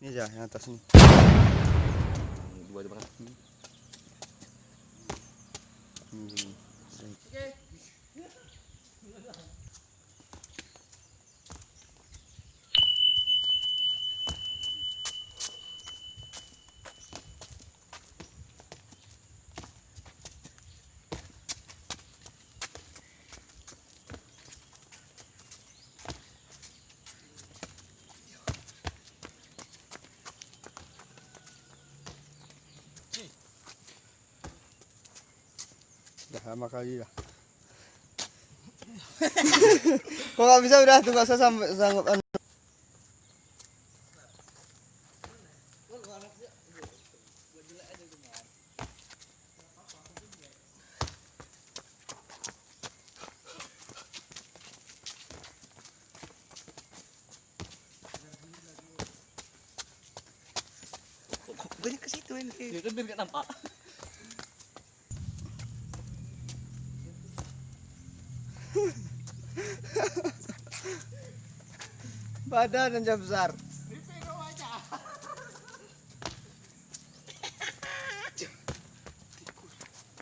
Ini aja yang atas nih. Dua aja banget. Oke. Udah lama kali lah. Kok nggak bisa udah tuh nggak usah sanggup. Banyak ke situ ini. Ya kan biar nggak nampak. Badan aja besar.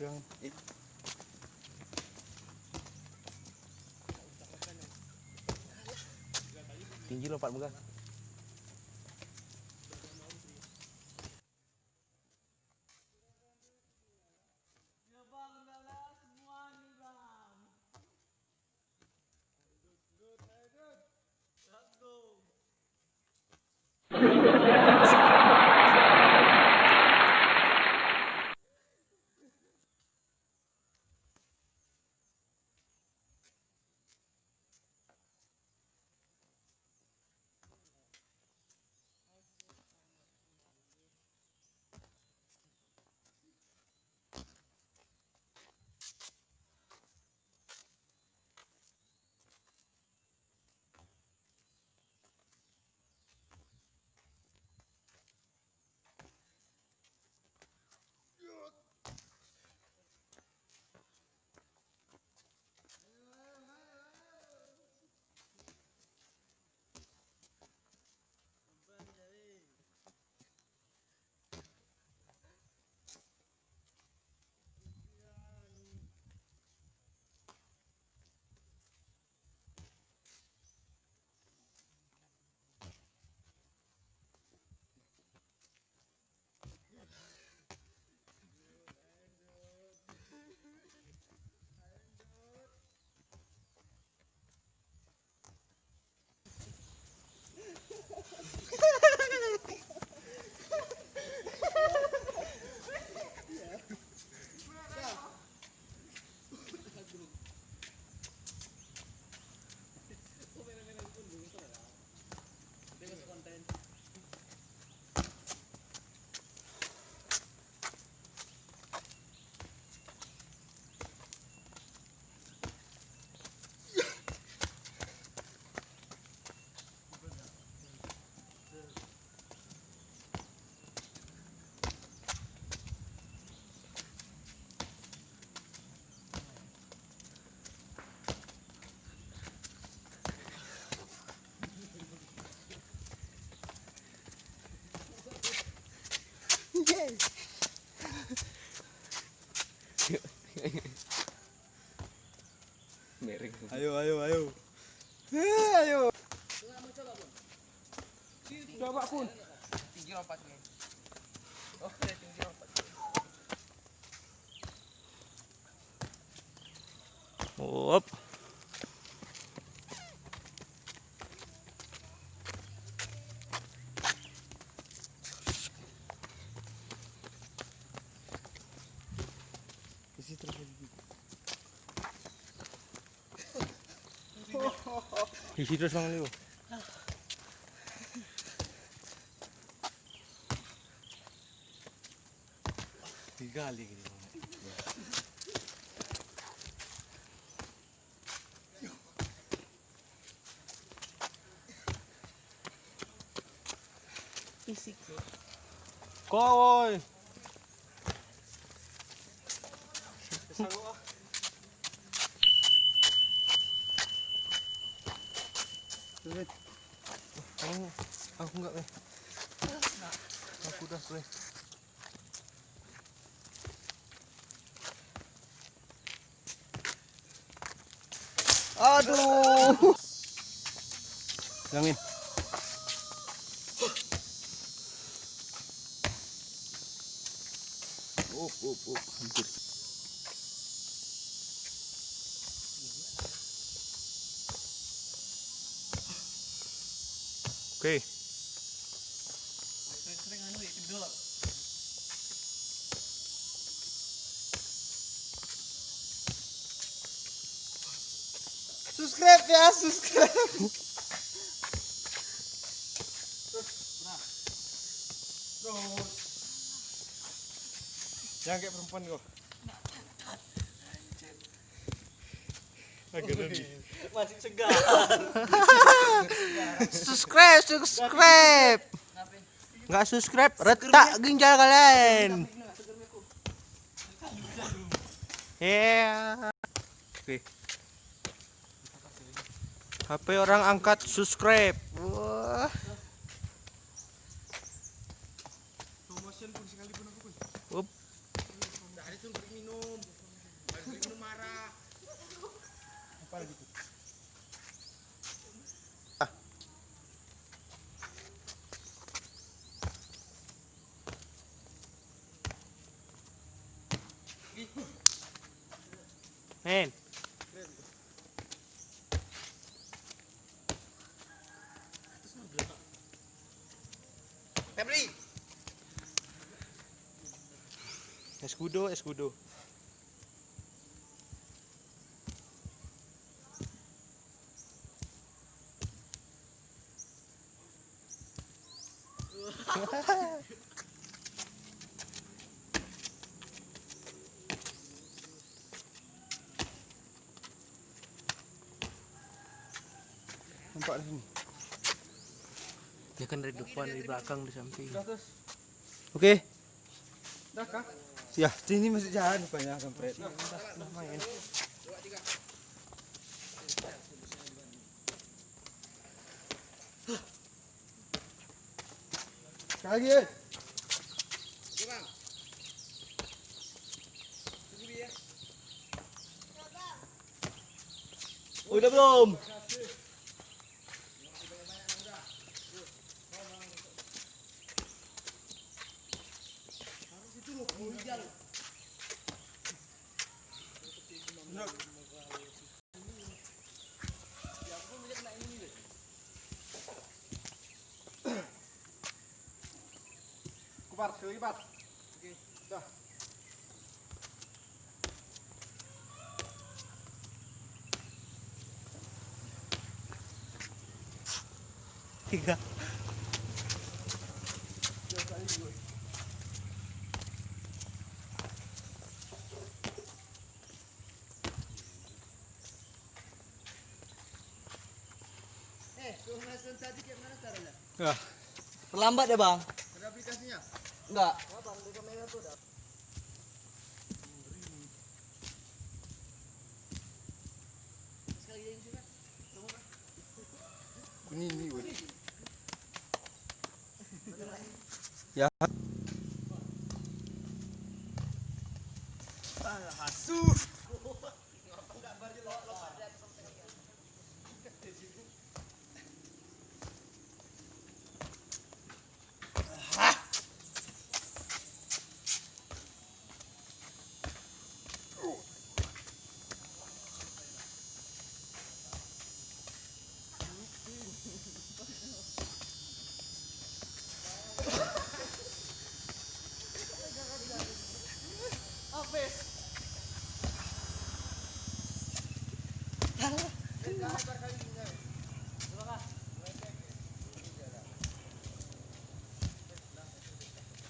Yang Tinggi lompat muka. Miring. ayo. Ayo. Coba pun. Tinggi lompatnya. Oh, ada tinggi lompat. Op. Isi terus lagi. Isi terus Bang Leo. Tiga kali gini. Isik. Koy. Aku enggak. Udah, Bre. Aduh. Jamin. Hampir. Oke. Sering anu ya, kendor. Subscribe ya, subscribe. Jangan kayak perempuan kok. Agak lebih. Masih segar. Subscribe. Nggak subscribe, retak ginjal kalian. Yeah. Oke. HP orang angkat subscribe. Wah. Promotion pun sekalipun aku pun. Up. Enggak ada tuh beli minum. Beli minum marah. Apa lagi tuh? Men. Febri. Escudo, escudo. Nampak di sini. Dia kan dari depan, dari belakang, di samping. Udah terus. Oke. Udah kah? Ya, sini masih jalan banyak kampret. Udah main. Sekali lagi, eh. Udah belum? Kupar, sekali lagi, Pak. Oke, dah. Tiga. Pembahasan tadi kayak mana caranya? Ah, Terlambat ya, Bang? Ada aplikasinya? Enggak. Ini, weh. ya.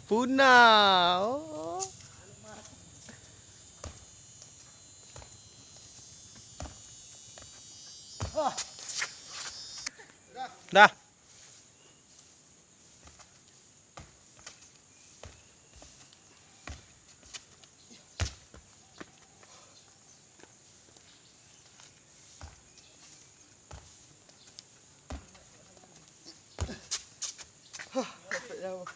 Punah. Oh. Dah. Capek ya, Bang.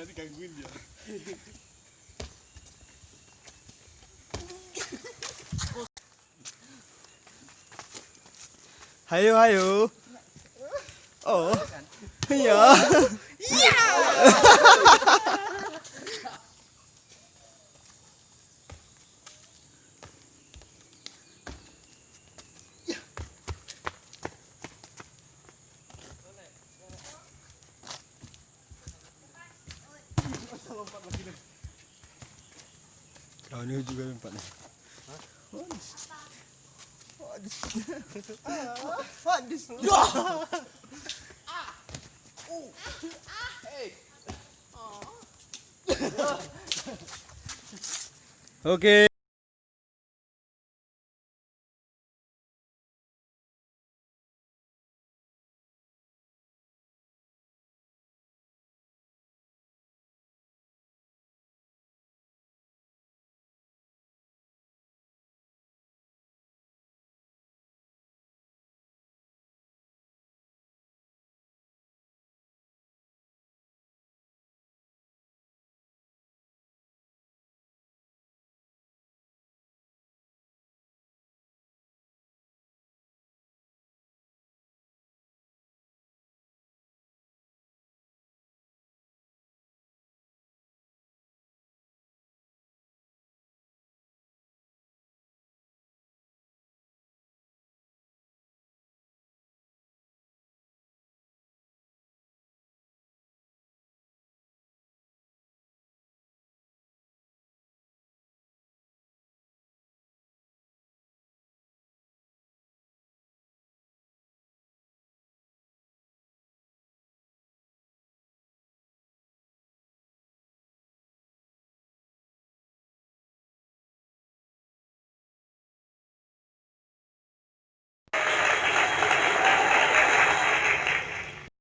nanti gangguin dia. Hayo hayo. Oh. Iya. Oh, ini juga lompat nih. Oke.